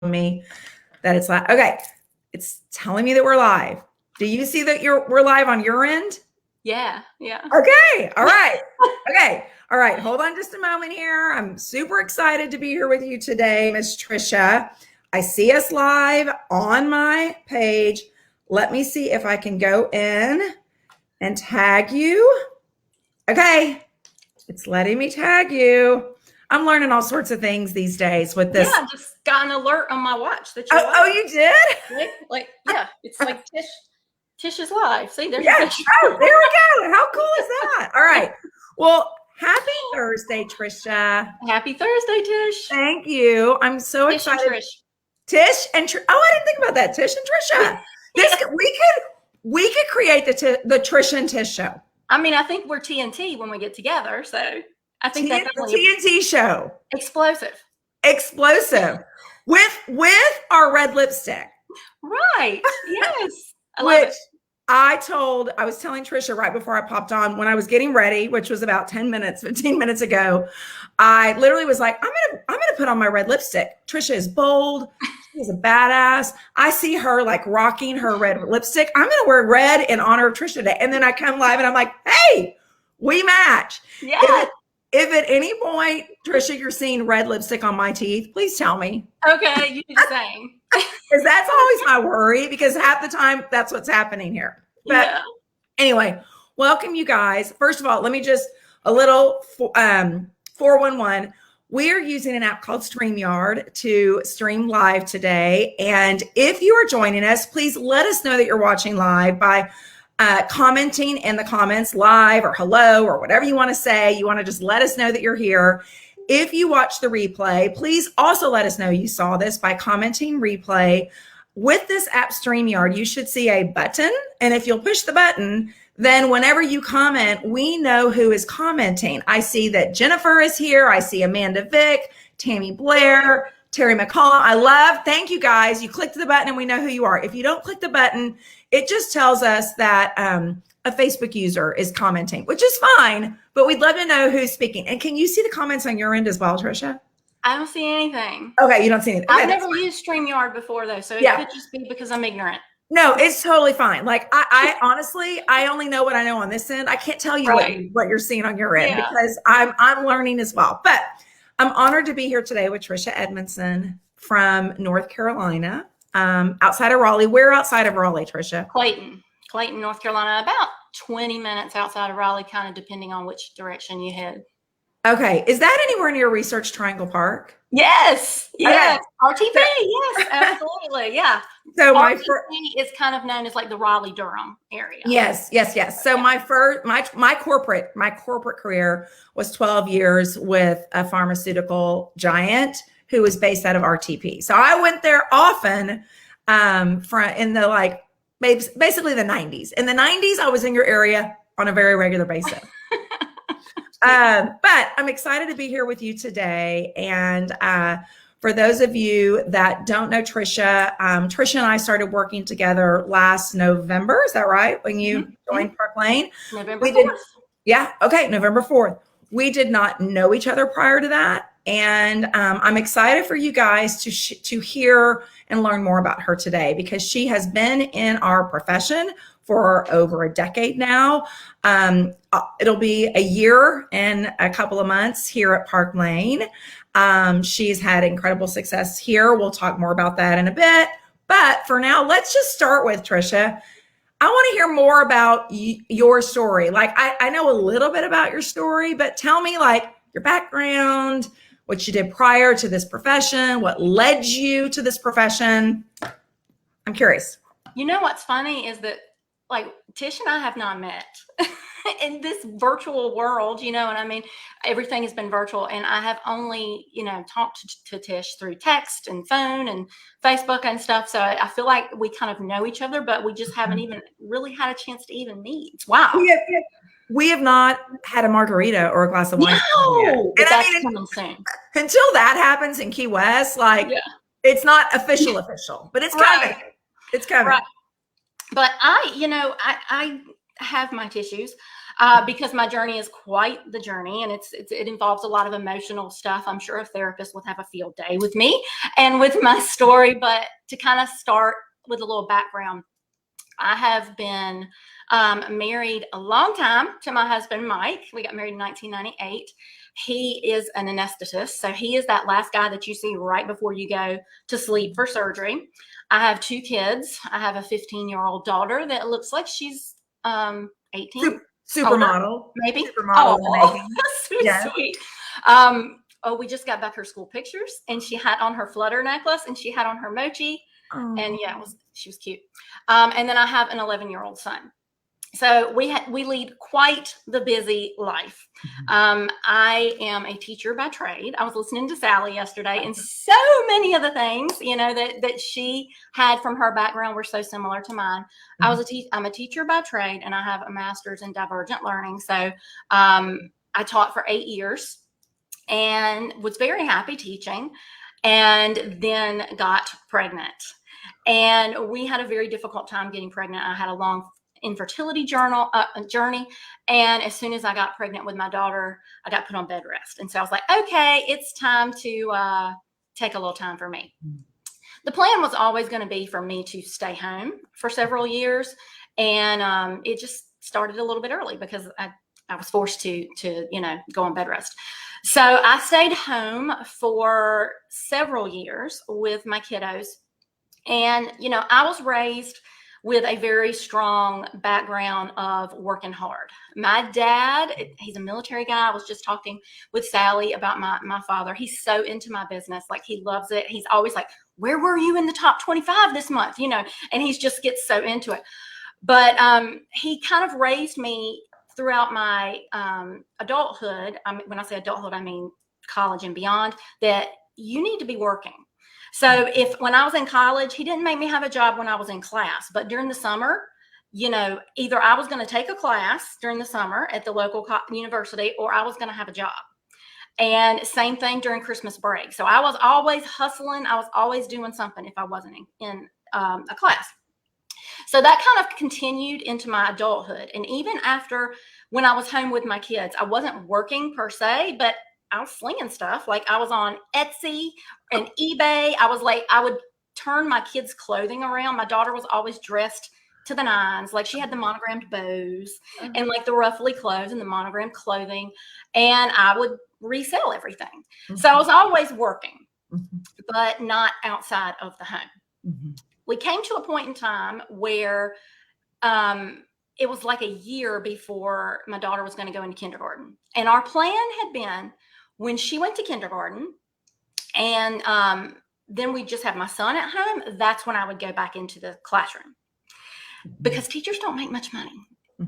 me that it's live. Okay. It's telling me that we're live. Do you see that we're live on your end? Yeah. Okay. All right. Okay. All right. Hold on just a moment here. I'm super excited to be here with you today, Miss Tricia. I see us live on my page. Let me see if I can go in and tag you. Okay. It's letting me tag you. I'm learning all sorts of things these days with this. Yeah, I just got an alert on my watch that you're live. Oh, you did? It's like Tish is live. See, there's your picture. Oh, there we go. How cool is that? All right. Well, happy Thursday, Tricia. Happy Thursday, Tish. Thank you. I'm so Tish excited. And Trish. Tish and Trish. Oh, I didn't think about that. Tish and Tricia. We could create the Trish and Tish show. I mean, I think we're TNT when we get together, so I think that's the TNT show. Explosive with our red lipstick. Right. Yes. I love it. I was telling Tricia right before I popped on when I was getting ready, which was about 15 minutes ago. I literally was like, I'm gonna put on my red lipstick. Tricia is bold. She's a badass. I see her like rocking her red lipstick. I'm gonna wear red in honor of Tricia today. And then I come live and I'm like, hey, we match. Yeah. If at any point, Tricia, you're seeing red lipstick on my teeth, please tell me. Okay, you do the same. Because that's always my worry, because half the time that's what's happening here. But anyway, welcome you guys. First of all, let me just a little 411. We are using an app called StreamYard to stream live today. And if you are joining us, please let us know that you're watching live by commenting in the comments live or hello or whatever you want to say. You want to just let us know that you're here. If you watch the replay, please also let us know you saw this by commenting replay. With this app StreamYard, you should see a button. And if you'll push the button, then whenever you comment, we know who is commenting. I see that Jennifer is here. I see Amanda Vick, Tammy Blair, Terry McCollum. Thank you guys. You clicked the button and we know who you are. If you don't click the button, it just tells us that a Facebook user is commenting, which is fine, but we'd love to know who's speaking. And can you see the comments on your end as well, Tricia? I don't see anything. Okay, you don't see anything. Okay, I've never used StreamYard before though, so it could just be because I'm ignorant. No, it's totally fine. Like I honestly, I only know what I know on this end. I can't tell you what you're seeing on your end because I'm learning as well. But I'm honored to be here today with Tricia Edmunson from North Carolina, outside of Raleigh. Where outside of Raleigh, Tricia? Clayton, North Carolina, about 20 minutes outside of Raleigh, kind of depending on which direction you head. Okay. Is that anywhere near Research Triangle Park? Yes. Yes. Okay. RTP. Yes, absolutely. Yeah. So RTP is kind of known as like the Raleigh-Durham area. Yes. So my corporate career was 12 years with a pharmaceutical giant who was based out of RTP. So I went there often in the basically the 90s. In the 90s, I was in your area on a very regular basis. But I'm excited to be here with you today. And for those of you that don't know Tricia, Tricia and I started working together last November. Is that right? When you joined Park Lane? November 4th. Yeah. Okay. November 4th. We did not know each other prior to that. And I'm excited for you guys to hear and learn more about her today because she has been in our profession for over a decade now. It'll be a year and a couple of months here at Park Lane. She's had incredible success here. We'll talk more about that in a bit. But for now, let's just start with Tricia. I want to hear more about your story. Like I know a little bit about your story, but tell me like your background, what you did prior to this profession, what led you to this profession. I'm curious. You know what's funny is that like Tish and I have not met in this virtual world, and I mean, everything has been virtual and I have only, talked to Tish through text and phone and Facebook and stuff. So I feel like we kind of know each other, but we just haven't even really had a chance to even meet. Wow. We have not had a margarita or a glass of wine. No, but that's coming soon. Until that happens in Key West, it's not official, but it's coming. It's coming. Right. But I have my tissues. because my journey is quite the journey, and it involves a lot of emotional stuff. I'm sure a therapist would have a field day with me and with my story, but to kind of start with a little background, I have been married a long time to my husband, Mike. We got married in 1998. He is an anesthetist. So he is that last guy that you see right before you go to sleep for surgery. I have 2 kids. I have a 15-year-old daughter that looks like she's 18. Supermodel. Maybe. Supermodel in the making. That's sweet. We just got back her school pictures, and she had on her flutter necklace, and she had on her mochi. Oh. And yeah, she was cute. And then I have an 11-year-old son. So we lead quite the busy life. I am a teacher by trade. I was listening to Sally yesterday, and so many of the things, that she had from her background were so similar to mine. I'm a teacher by trade, and I have a master's in divergent learning. So I taught for 8 years and was very happy teaching, and then got pregnant. And we had a very difficult time getting pregnant. I had a long infertility journey. And as soon as I got pregnant with my daughter, I got put on bed rest. And so I was like, okay, it's time to take a little time for me. The plan was always going to be for me to stay home for several years. And it just started a little bit early because I was forced to go on bed rest. So I stayed home for several years with my kiddos. And, I was raised with a very strong background of working hard. My dad, he's a military guy. I was just talking with Sally about my father. He's so into my business. Like, he loves it. He's always like, where were you in the top 25 this month? And he just gets so into it. But he kind of raised me throughout my adulthood. When I say adulthood, I mean college and beyond, that you need to be working. So when I was in college, he didn't make me have a job when I was in class, but during the summer, either I was going to take a class during the summer at the local university, or I was going to have a job. And same thing during Christmas break. So I was always hustling. I was always doing something if I wasn't in a class. So that kind of continued into my adulthood. And even after, when I was home with my kids, I wasn't working per se, but I was slinging stuff. Like, I was on Etsy and eBay. I would turn my kids' clothing around. My daughter was always dressed to the nines. Like, she had the monogrammed bows and like the ruffly clothes and the monogrammed clothing. And I would resell everything. So I was always working, but not outside of the home. We came to a point in time where it was like a year before my daughter was going to go into kindergarten. And our plan had been, when she went to kindergarten, and then we just have my son at home, that's when I would go back into the classroom, because teachers don't make much money.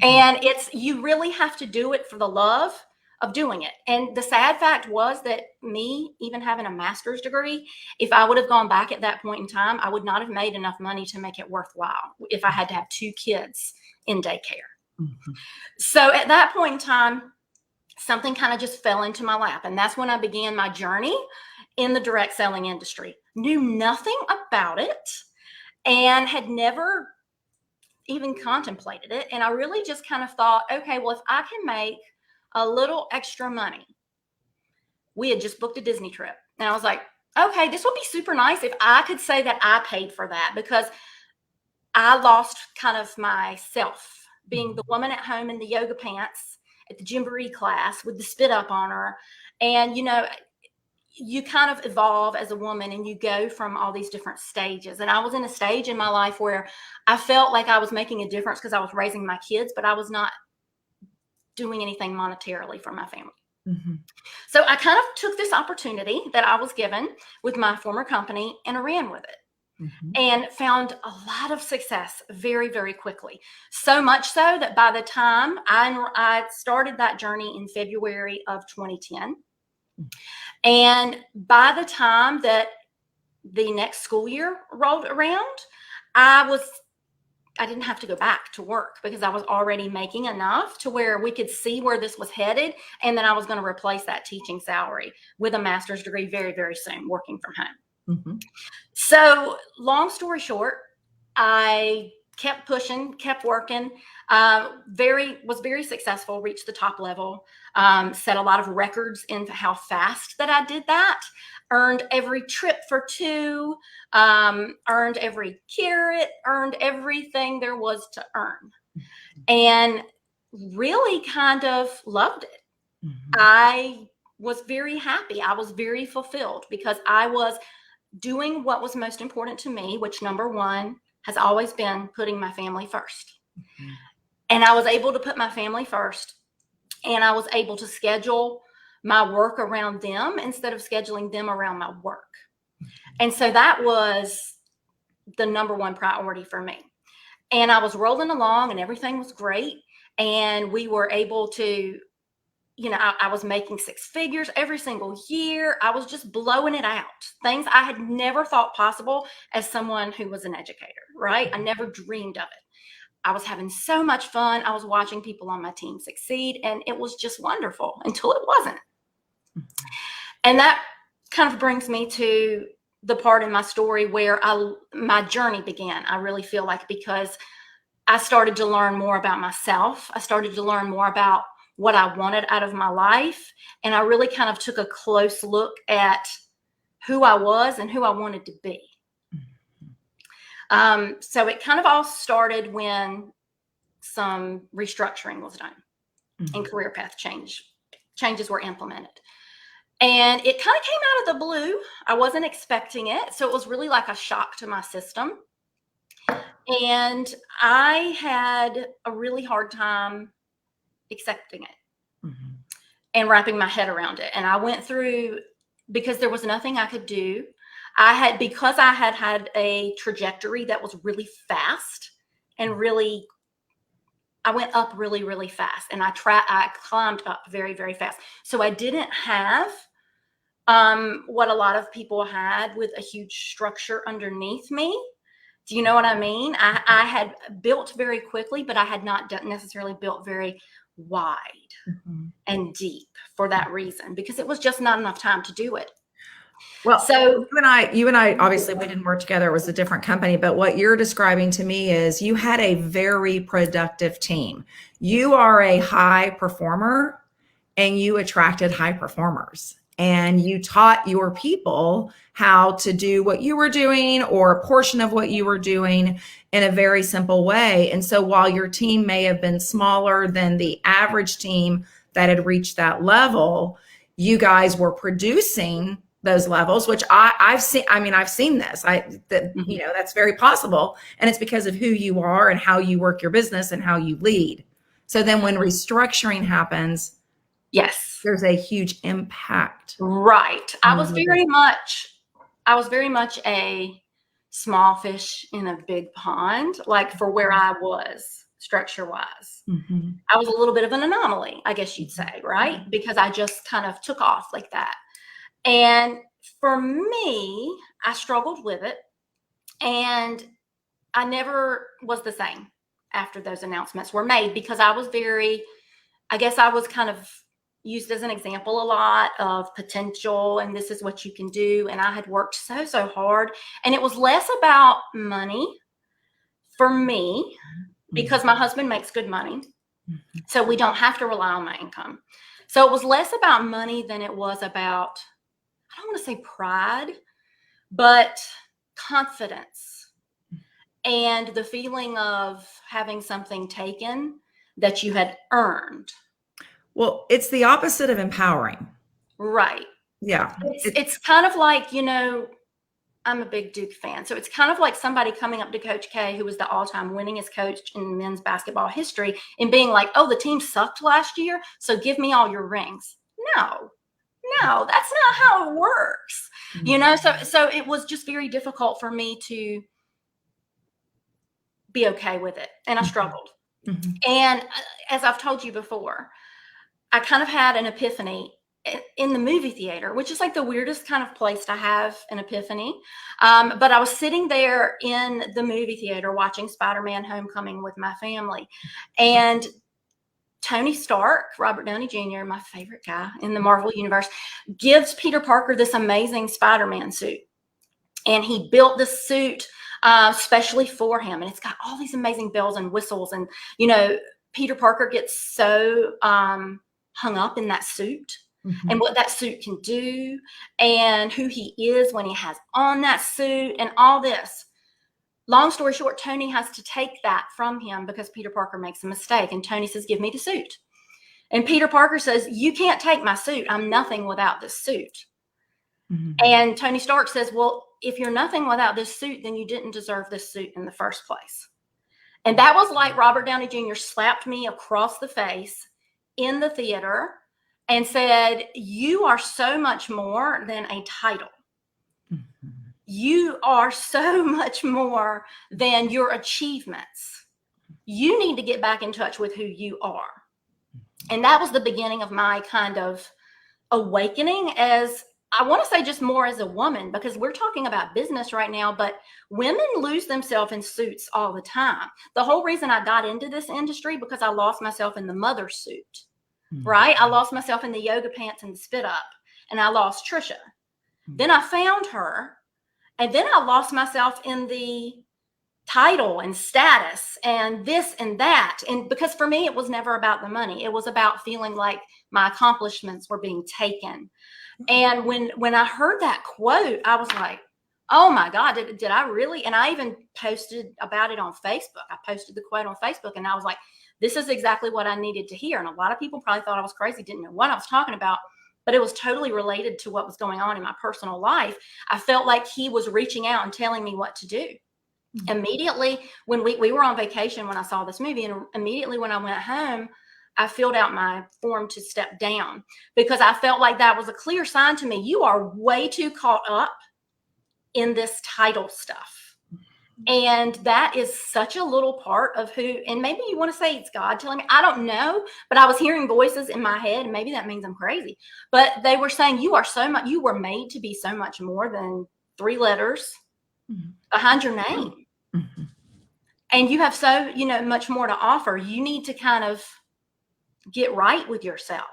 And you really have to do it for the love of doing it. And the sad fact was that me, even having a master's degree, if I would have gone back at that point in time, I would not have made enough money to make it worthwhile if I had to have 2 kids in daycare. So at that point in time, something kind of just fell into my lap. And that's when I began my journey in the direct selling industry. Knew nothing about it and had never even contemplated it. And I really just kind of thought, okay, well, if I can make a little extra money. We had just booked a Disney trip. And I was like, okay, this would be super nice if I could say that I paid for that, because I lost kind of myself being the woman at home in the yoga pants at the Gymboree class with the spit up on her. And, you kind of evolve as a woman and you go from all these different stages. And I was in a stage in my life where I felt like I was making a difference because I was raising my kids, but I was not doing anything monetarily for my family. So I kind of took this opportunity that I was given with my former company and I ran with it. And found a lot of success very, very quickly. So much so that by the time I started that journey in February of 2010, and by the time that the next school year rolled around, I didn't have to go back to work because I was already making enough to where we could see where this was headed. And then I was going to replace that teaching salary with a master's degree very, very soon, working from home. So long story short, I kept pushing, kept working, was very successful, reached the top level, set a lot of records in how fast that I did that, earned every trip for 2, earned every carrot, earned everything there was to earn, and really kind of loved it. I was very happy. I was very fulfilled because I was doing what was most important to me, which number one has always been putting my family first. And I was able to put my family first, and I was able to schedule my work around them instead of scheduling them around my work. And so that was the number one priority for me. And I was rolling along and everything was great. And we were able to, I was making 6 figures every single year. I was just blowing it out. Things I had never thought possible as someone who was an educator, right? I never dreamed of it. I was having so much fun. I was watching people on my team succeed, and it was just wonderful until it wasn't. And that kind of brings me to the part in my story where my journey began. I really feel like, because I started to learn more about myself. I started to learn more about what I wanted out of my life. And I really kind of took a close look at who I was and who I wanted to be. So it kind of all started when some restructuring was done and career path changes were implemented. And it kind of came out of the blue. I wasn't expecting it. So it was really like a shock to my system. And I had a really hard time accepting it and wrapping my head around it. And I went through, because there was nothing I could do. Because I had a trajectory that was really fast and really, I went up really, really fast, and I climbed up very, very fast. So I didn't have what a lot of people had with a huge structure underneath me. Do you know what I mean? I had built very quickly, but I had not necessarily built very wide and deep for that reason, because it was just not enough time to do it. Well, so you and I, obviously we didn't work together. It was a different company, but what you're describing to me is you had a very productive team. You are a high performer, and you attracted high performers, and you taught your people how to do what you were doing, or a portion of what you were doing, in a very simple way. And so while your team may have been smaller than the average team that had reached that level, you guys were producing those levels, which I've seen. I mean, I've seen this. That's very possible. And it's because of who you are and how you work your business and how you lead. So then when restructuring happens, yes, there's a huge impact. Right. I was very much a small fish in a big pond, like for where I was structure wise. I was a little bit of an anomaly, I guess you'd say, right? Because I just kind of took off like that. And for me, I struggled with it, and I never was the same after those announcements were made, because I was kind of used as an example a lot of potential, and this is what you can do. And I had worked so hard, and it was less about money for me, because my husband makes good money. So we don't have to rely on my income. So it was less about money than it was about, I don't want to say pride, but confidence and the feeling of having something taken that you had earned. Well, it's the opposite of empowering. Right. Yeah. It's kind of like, I'm a big Duke fan. So it's kind of like somebody coming up to Coach K, who was the all-time winningest coach in men's basketball history, and being like, oh, the team sucked last year, so give me all your rings. No, that's not how it works. So it was just very difficult for me to be okay with it. And I struggled. And as I've told you before, I kind of had an epiphany in the movie theater, which is like the weirdest kind of place to have an epiphany. But I was sitting there in the movie theater watching Spider-Man Homecoming with my family. And Tony Stark, Robert Downey Jr., my favorite guy in the Marvel universe, gives Peter Parker this amazing Spider-Man suit. And he built this suit especially for him. And it's got all these amazing bells and whistles. And, Peter Parker gets so hung up in that suit and what that suit can do and who he is when he has on that suit and all this. Long story short, Tony has to take that from him because Peter Parker makes a mistake. And Tony says, give me the suit. And Peter Parker says, you can't take my suit. I'm nothing without this suit. And Tony Stark says, well, if you're nothing without this suit, then you didn't deserve this suit in the first place. And that was like Robert Downey Jr. slapped me across the face in the theater and said, you are so much more than a title. You are so much more than your achievements. You need to get back in touch with who you are. And that was the beginning of my kind of awakening, as I want to say just more as a woman, because we're talking about business right now, but women lose themselves in suits all the time. The whole reason I got into this industry because I lost myself in the mother suit, right? I lost myself in the yoga pants and the spit up, and I lost Tricia. Then I found her, and then I lost myself in the title and status and this and that. And because for me, it was never about the money. It was about feeling like my accomplishments were being taken. And when I heard that quote, I was like, oh my God, did I really? And I even posted about it on Facebook. I posted the quote on Facebook, and I was like, this is exactly what I needed to hear. And a lot of people probably thought I was crazy, didn't know what I was talking about, but it was totally related to what was going on in my personal life. I felt like he was reaching out and telling me what to do. Immediately when we were on vacation when I saw this movie, and immediately when I went home, I filled out my form to step down because I felt like that was a clear sign to me. You are way too caught up in this title stuff. And that is such a little part of who, and maybe you want to say it's God telling me, I don't know, but I was hearing voices in my head, and maybe that means I'm crazy, but they were saying, you were made to be so much more than 3 letters behind your name. And you have so, much more to offer. You need to kind of get right with yourself.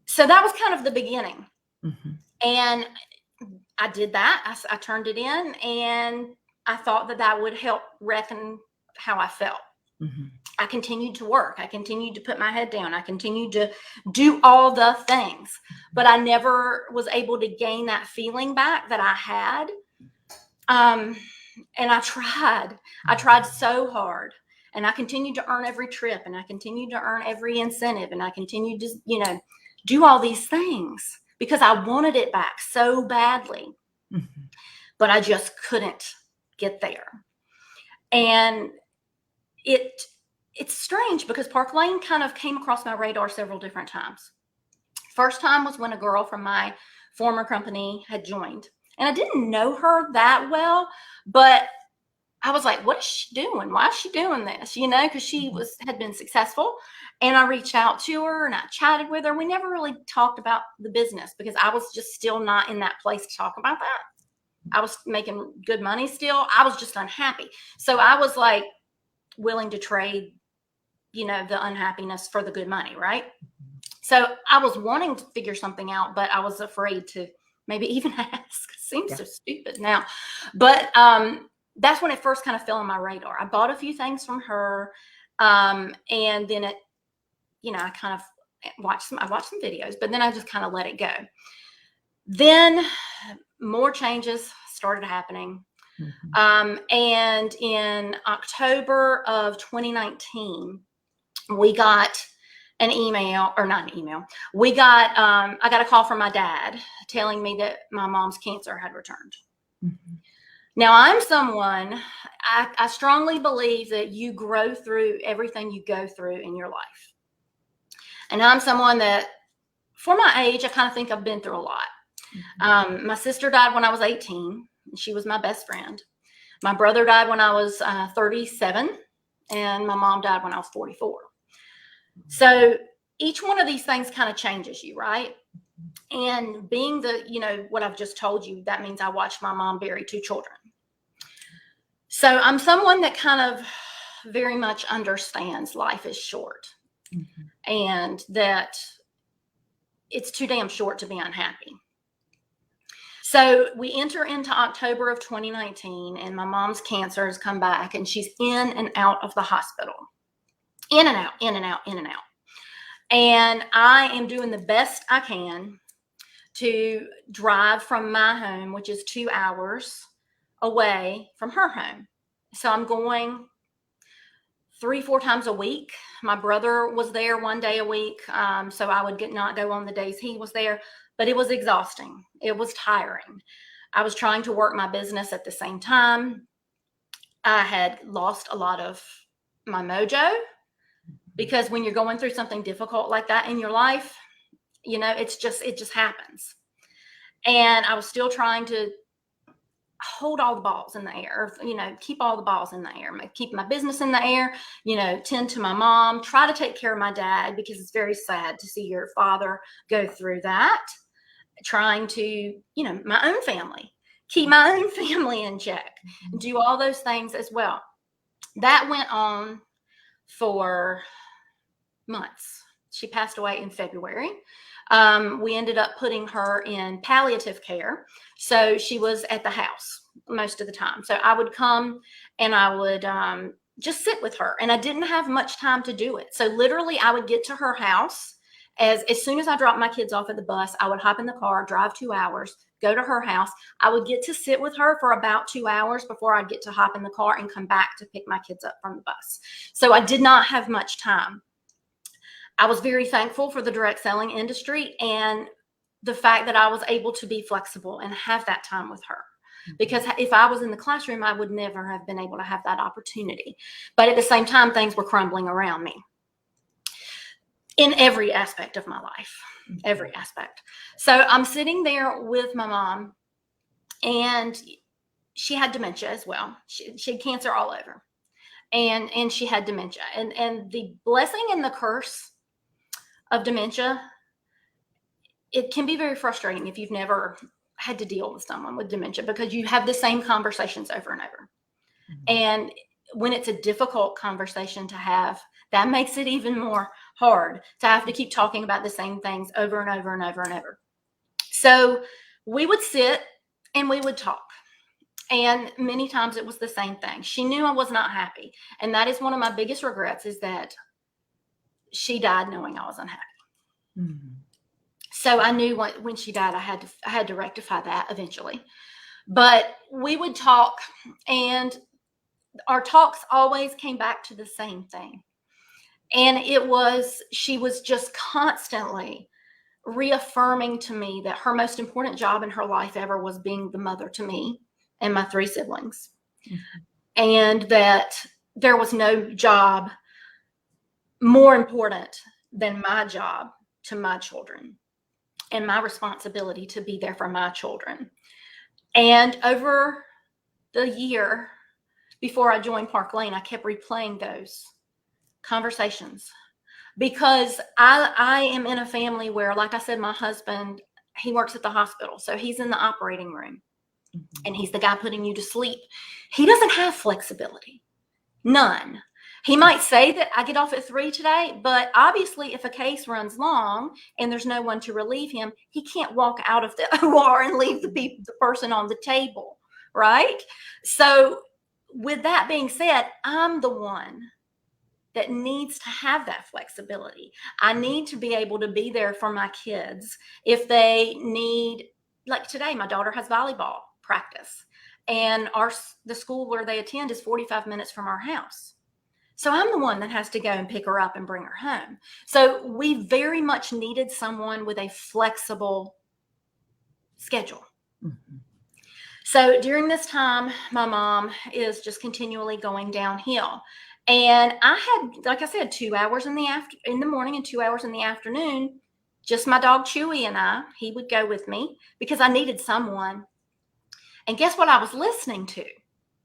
So that was kind of the beginning. And I did that. I turned it in, and I thought that would help reckon how I felt. I continued to work. I continued to put my head down. I continued to do all the things, but I never was able to gain that feeling back that I had. And I tried so hard, and I continued to earn every trip, and I continued to earn every incentive, and I continued to, do all these things because I wanted it back so badly, but I just couldn't get there. And it's strange because Park Lane kind of came across my radar several different times. First time was when a girl from my former company had joined, and I didn't know her that well, but I was like, what is she doing? Why is she doing this? Because she had been successful. And I reached out to her and I chatted with her. We never really talked about the business because I was just still not in that place to talk about that. I was making good money still. I was just unhappy. So I was like willing to trade, the unhappiness for the good money, right? So I was wanting to figure something out, but I was afraid to maybe even ask. It seems so stupid now. But that's when it first kind of fell on my radar. I bought a few things from her. And then I kind of watched some videos, but then I just kind of let it go. Then more changes started happening. And in October of 2019, we got an email, or not an email. I got a call from my dad telling me that my mom's cancer had returned. Now, I'm someone, I strongly believe that you grow through everything you go through in your life. And I'm someone that, for my age, I kind of think I've been through a lot. My sister died when I was 18. And she was my best friend. My brother died when I was 37. And my mom died when I was 44. So each one of these things kind of changes you, right? And being what I've just told you, that means I watched my mom bury 2 children. So I'm someone that kind of very much understands life is short and that it's too damn short to be unhappy. So we enter into October of 2019, and my mom's cancer has come back, and she's in and out of the hospital. In and out, in and out, in and out. And I am doing the best I can to drive from my home, which is 2 hours away from her home. So I'm going 3-4 times a week. My brother was there one day a week, so I would not go on the days he was there, but it was exhausting. It was tiring. I was trying to work my business at the same time. I had lost a lot of my mojo, because when you're going through something difficult like that in your life, you know, it just happens. And I was still trying to hold all the balls in the air, you know, keep all the balls in the air, keep my business in the air, you know, tend to my mom, try to take care of my dad, because it's very sad to see your father go through that, trying to, you know, my own family, keep my own family in check, do all those things as well. That went on for months. She passed away in February. We ended up putting her in palliative care. So she was at the house most of the time. So I would come and I would just sit with her, and I didn't have much time to do it. So literally I would get to her house as soon as I dropped my kids off at the bus, I would hop in the car, drive 2 hours, go to her house. I would get to sit with her for about 2 hours before I'd get to hop in the car and come back to pick my kids up from the bus. So I did not have much time. I was very thankful for the direct selling industry and the fact that I was able to be flexible and have that time with her. Because if I was in the classroom, I would never have been able to have that opportunity. But at the same time, things were crumbling around me in every aspect of my life, every aspect. So I'm sitting there with my mom, and she had dementia as well. She had cancer all over, and she had dementia. And the blessing and the curse of dementia, it can be very frustrating if you've never had to deal with someone with dementia, because you have the same conversations over and over. And when it's a difficult conversation to have, that makes it even more hard to have to keep talking about the same things over and over and over and over. So we would sit and we would talk. And many times it was the same thing. She knew I was not happy. And that is one of my biggest regrets, is that she died knowing I was unhappy. Mm-hmm. So I knew when she died, I had to rectify that eventually. But we would talk, and our talks always came back to the same thing. And she was just constantly reaffirming to me that her most important job in her life ever was being the mother to me and my 3 siblings. Mm-hmm. And that there was no job more important than my job to my children and my responsibility to be there for my children. And over the year before I joined Park Lane, I kept replaying those conversations, because I am in a family where, like I said, my husband, he works at the hospital. So he's in the operating room, mm-hmm. and he's the guy putting you to sleep. He doesn't have flexibility. None. He might say that I get off at 3 today, but obviously if a case runs long and there's no one to relieve him, he can't walk out of the OR and leave the person on the table, right? So with that being said, I'm the one that needs to have that flexibility. I need to be able to be there for my kids if they need, like today, my daughter has volleyball practice, and the school where they attend is 45 minutes from our house. So I'm the one that has to go and pick her up and bring her home. So we very much needed someone with a flexible schedule. Mm-hmm. So during this time, my mom is just continually going downhill. And I had, like I said, 2 hours in the morning and 2 hours in the afternoon, just my dog Chewy and I. He would go with me because I needed someone. And guess what I was listening to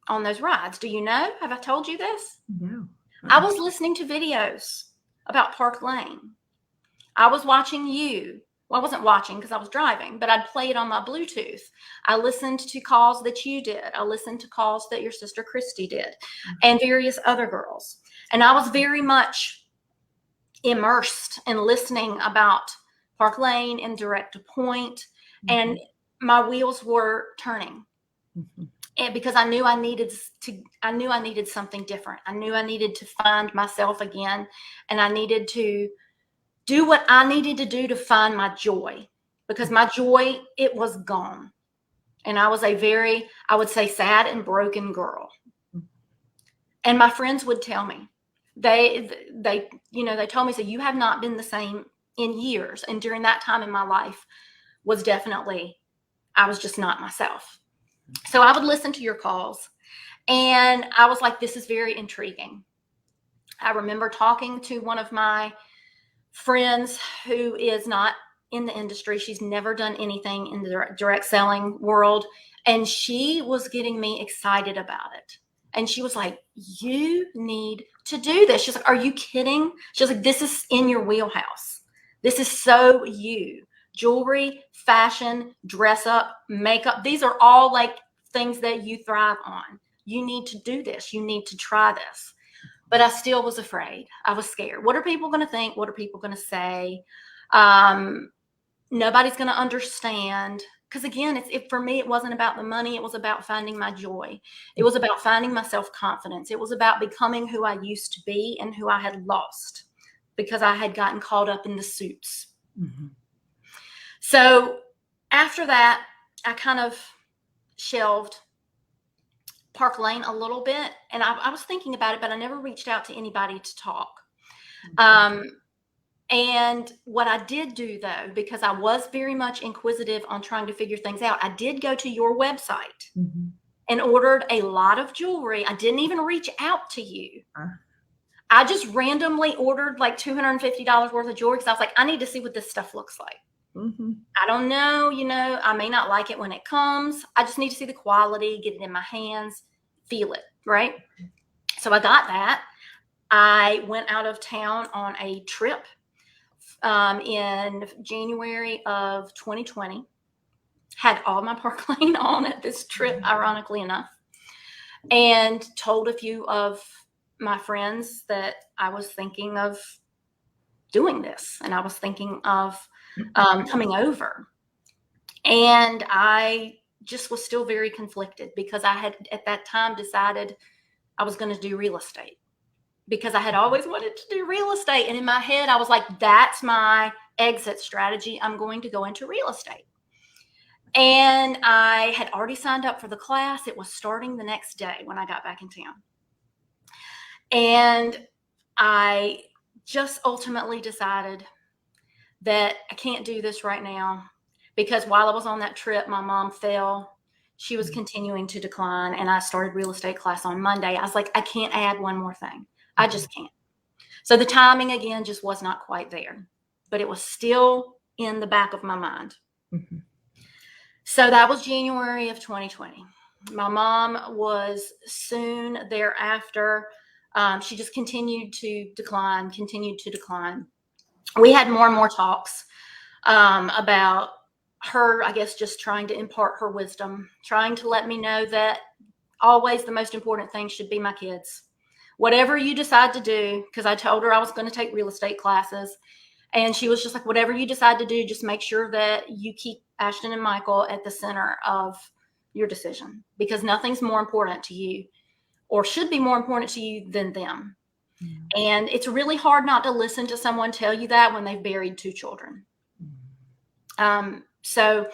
on those rides? Do you know? Have I told you this? No. I was listening to videos about Park Lane. I was watching you. Well, I wasn't watching because I was driving, but I'd play it on my Bluetooth. I listened to calls that you did. I listened to calls that your sister Christy did, and various other girls. And I was very much immersed in listening about Park Lane and direct to point. Mm-hmm. And my wheels were turning. Mm-hmm. And because I knew I needed something different. I knew I needed to find myself again, and I needed to do what I needed to do to find my joy, because my joy, it was gone. And I was a very, I would say, sad and broken girl. And my friends would tell me, they told me, so you have not been the same in years. And during that time in my life was definitely, I was just not myself. So I would listen to your calls, and I was like, this is very intriguing. I remember talking to one of my friends who is not in the industry. She's never done anything in the direct selling world. And she was getting me excited about it. And she was like, you need to do this. She's like, are you kidding? She's like, this is in your wheelhouse. This is so you. Jewelry, fashion, dress up, makeup. These are all like things that you thrive on. You need to do this. You need to try this. But I still was afraid. I was scared. What are people going to think? What are people going to say? Nobody's going to understand. Because again, for me, it wasn't about the money. It was about finding my joy. It was about finding my self-confidence. It was about becoming who I used to be and who I had lost because I had gotten caught up in the suits. Mm-hmm. So after that, I kind of shelved Park Lane a little bit. And I was thinking about it, but I never reached out to anybody to talk. And what I did do, though, because I was very much inquisitive on trying to figure things out, I did go to your website and ordered a lot of jewelry. I didn't even reach out to you. I just randomly ordered like $250 worth of jewelry because I was like, I need to see what this stuff looks like. Mm-hmm. I don't know, I may not like it when it comes. I just need to see the quality, get it in my hands, feel it, right? So I got that. I went out of town on a trip in January of 2020. Had all my Park Lane on at this trip, ironically enough, and told a few of my friends that I was thinking of doing this, and I was thinking of coming over. And I just was still very conflicted because I had at that time decided I was going to do real estate because I had always wanted to do real estate. And in my head, I was like, that's my exit strategy. I'm going to go into real estate. And I had already signed up for the class. It was starting the next day when I got back in town. And I just ultimately decided that I can't do this right now because while I was on that trip, my mom fell. She was continuing to decline, and I started real estate class on Monday. I was like, I can't add one more thing. I just can't. So the timing, again, just was not quite there, but it was still in the back of my mind. Mm-hmm. So that was January of 2020. My mom was soon thereafter. She just continued to decline. We had more and more talks about her, I guess, just trying to impart her wisdom, trying to let me know that always the most important thing should be my kids. Whatever you decide to do, because I told her I was going to take real estate classes. And she was just like, whatever you decide to do, just make sure that you keep Ashton and Michael at the center of your decision, because nothing's more important to you or should be more important to you than them. Mm-hmm. And it's really hard not to listen to someone tell you that when they've buried 2 children. Mm-hmm. So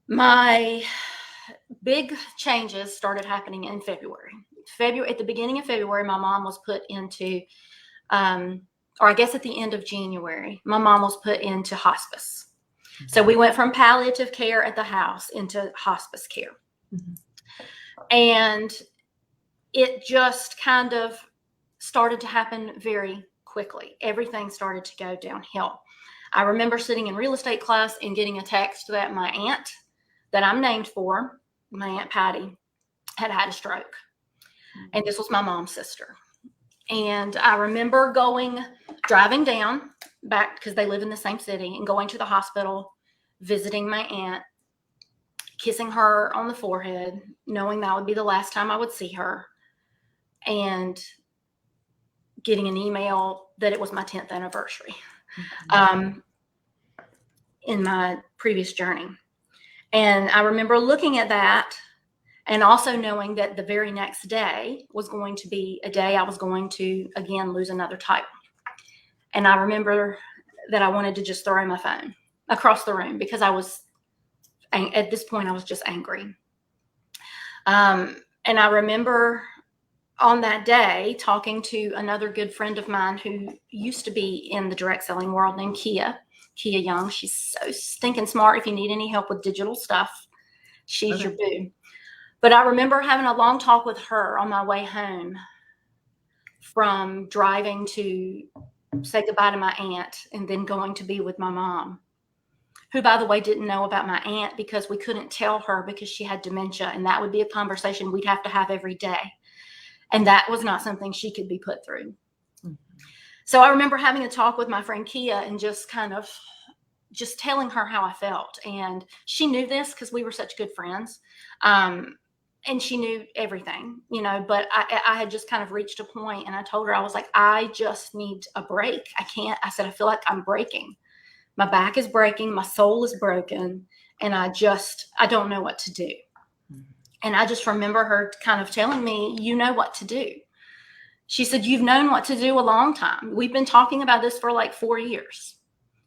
my big changes started happening in February. At the beginning of February, my mom was put into, or I guess at the end of January, my mom was put into hospice. Mm-hmm. So we went from palliative care at the house into hospice care. Mm-hmm. And it just kind of started to happen very quickly. Everything started to go downhill. I remember sitting in real estate class and getting a text that my aunt that I'm named for, my Aunt Patty, had a stroke. And this was my mom's sister. And I remember driving down back because they live in the same city, and going to the hospital, visiting my aunt, kissing her on the forehead, knowing that would be the last time I would see her, and getting an email that it was my 10th anniversary in my previous journey. And I remember looking at that and also knowing that the very next day was going to be a day I was going to, again, lose another title. And I remember that I wanted to just throw my phone across the room because at this point, I was just angry. And I remember on that day talking to another good friend of mine who used to be in the direct selling world named Kia Young. She's so stinking smart. If you need any help with digital stuff, she's your boo. But I remember having a long talk with her on my way home from driving to say goodbye to my aunt and then going to be with my mom, who, by the way, didn't know about my aunt because we couldn't tell her because she had dementia. And that would be a conversation we'd have to have every day. And that was not something she could be put through. Mm-hmm. So I remember having a talk with my friend Kia and just kind of just telling her how I felt. And she knew this because we were such good friends. And she knew everything, but I had just kind of reached a point, and I told her, I was like, I just need a break. I said, I feel like I'm breaking. My back is breaking. My soul is broken. And I don't know what to do. Mm-hmm. And I just remember her kind of telling me, you know what to do. She said, you've known what to do a long time. We've been talking about this for like 4 years.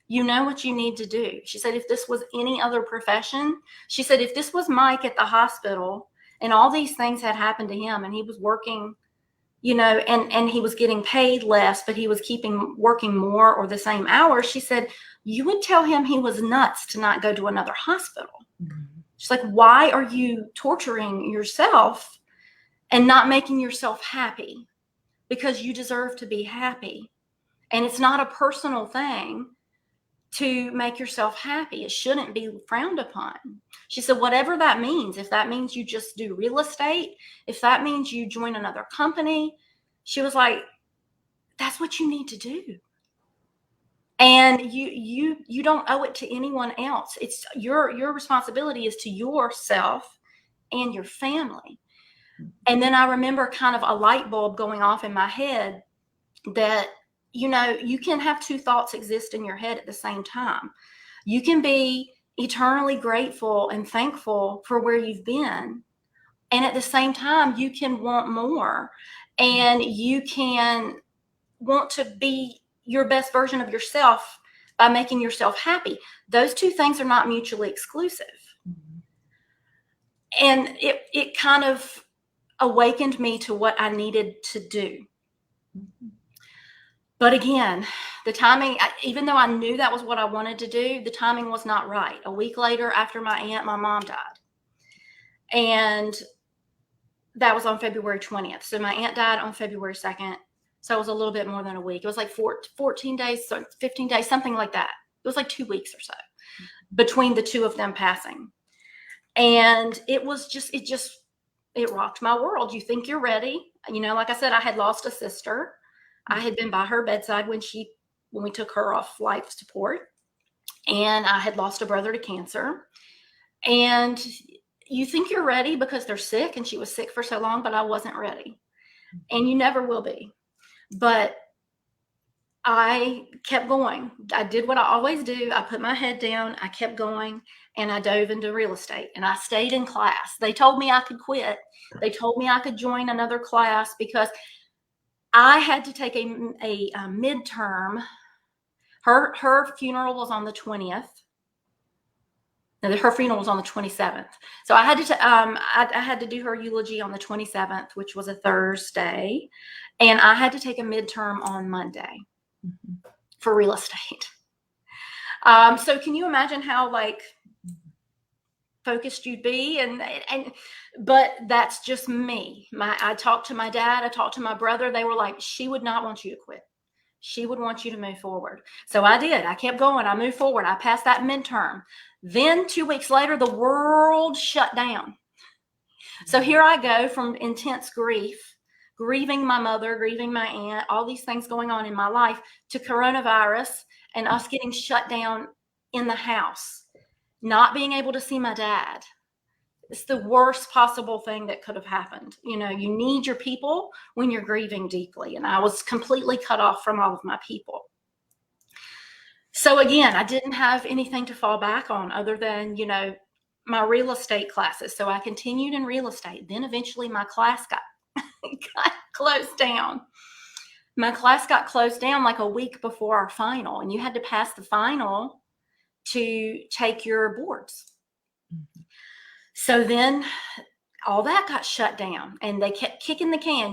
You know what you need to do. She said, if this was any other profession, she said, if this was Mike at the hospital and all these things had happened to him and he was working, and he was getting paid less, but he was working more or the same hours, she said, you would tell him he was nuts to not go to another hospital. Mm-hmm. She's like, why are you torturing yourself and not making yourself happy? Because you deserve to be happy. And it's not a personal thing to make yourself happy. It shouldn't be frowned upon. She said, whatever that means, if that means you just do real estate, if that means you join another company, she was like, that's what you need to do. And you don't owe it to anyone else. It's your responsibility is to yourself and your family. And then I remember kind of a light bulb going off in my head that, you can have two thoughts exist in your head at the same time. You can be eternally grateful and thankful for where you've been. And at the same time, you can want more, and you can want to be your best version of yourself by making yourself happy. Those two things are not mutually exclusive. Mm-hmm. And it kind of awakened me to what I needed to do. Mm-hmm. But again, the timing, even though I knew that was what I wanted to do, the timing was not right. A week later, after my mom died. And that was on February 20th. So my aunt died on February 2nd. So it was a little bit more than a week. It was like 14 days, 15 days, something like that. It was like 2 weeks or so between the two of them passing. And it rocked my world. You think you're ready. Like I said, I had lost a sister. I had been by her bedside when we took her off life support, and I had lost a brother to cancer. And you think you're ready because they're sick, and she was sick for so long, but I wasn't ready. And you never will be. But I kept going. I did what I always do. I put my head down, I kept going, and I dove into real estate, and I stayed in class. They told me I could quit. They told me I could join another class because I had to take a midterm. Her funeral was on the 20th. No, her funeral was on the 27th. So I had to I had to do her eulogy on the 27th, which was a Thursday, and I had to take a midterm on Monday. Mm-hmm. For real estate. So can you imagine how focused you'd be? But that's just me. I talked to my dad, I talked to my brother. They were like, she would not want you to quit. She would want you to move forward. So I did. I kept going. I moved forward. I passed that midterm. Then 2 weeks later, the world shut down. So here I go from intense grief, grieving my mother, grieving my aunt, all these things going on in my life, to coronavirus and us getting shut down in the house, not being able to see my dad. It's the worst possible thing that could have happened. You need your people when you're grieving deeply. And I was completely cut off from all of my people. So again, I didn't have anything to fall back on other than, my real estate classes. So I continued in real estate. Then eventually my class got closed down. My class got closed down like a week before our final, and you had to pass the final to take your boards. So then all that got shut down, and they kept kicking the can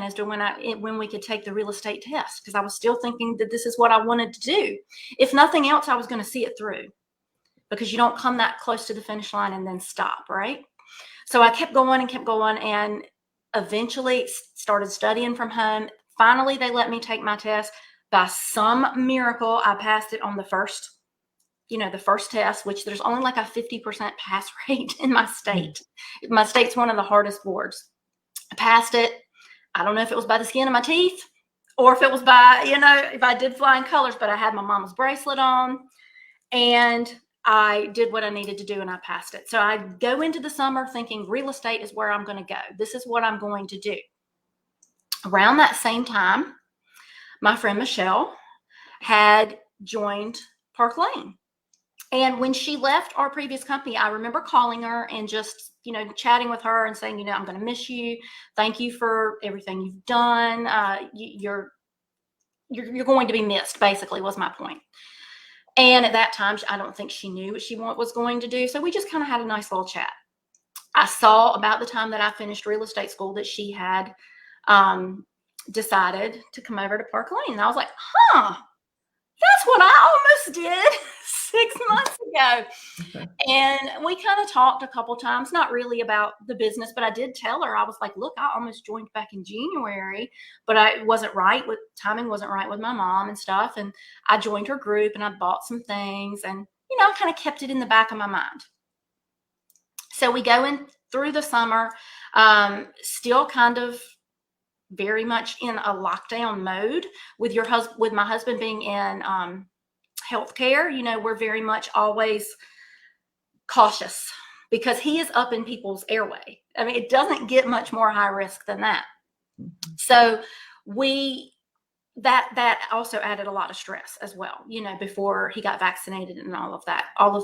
as to when we could take the real estate test, because I was still thinking that this is what I wanted to do. If nothing else, I was going to see it through, because you don't come that close to the finish line and then stop, right? So I kept going, and eventually started studying from home. Finally, they let me take my test. By some miracle, I passed it on the first test, which there's only like a 50% pass rate in my state. My state's one of the hardest boards. I passed it. I don't know if it was by the skin of my teeth or if it was by, if I did flying colors, but I had my mama's bracelet on, and I did what I needed to do, and I passed it. So I go into the summer thinking real estate is where I'm going to go. This is what I'm going to do. Around that same time, my friend Michelle had joined Park Lane. And when she left our previous company, I remember calling her and just, chatting with her and saying, I'm going to miss you. Thank you for everything you've done. You're going to be missed, basically, was my point. And at that time, I don't think she knew what she was going to do. So we just kind of had a nice little chat. I saw about the time that I finished real estate school that she had decided to come over to Park Lane. And I was like, that's what I almost did 6 months ago. Okay. And we kind of talked a couple times, not really about the business, but I did tell her, I was like, look, I almost joined back in January, but timing wasn't right with my mom and stuff. And I joined her group and I bought some things, and, I kind of kept it in the back of my mind. So we go in through the summer, still kind of very much in a lockdown mode with my husband being in healthcare. We're very much always cautious because he is up in people's airway. I mean, it doesn't get much more high risk than that. Mm-hmm. So that also added a lot of stress as well, before he got vaccinated and all of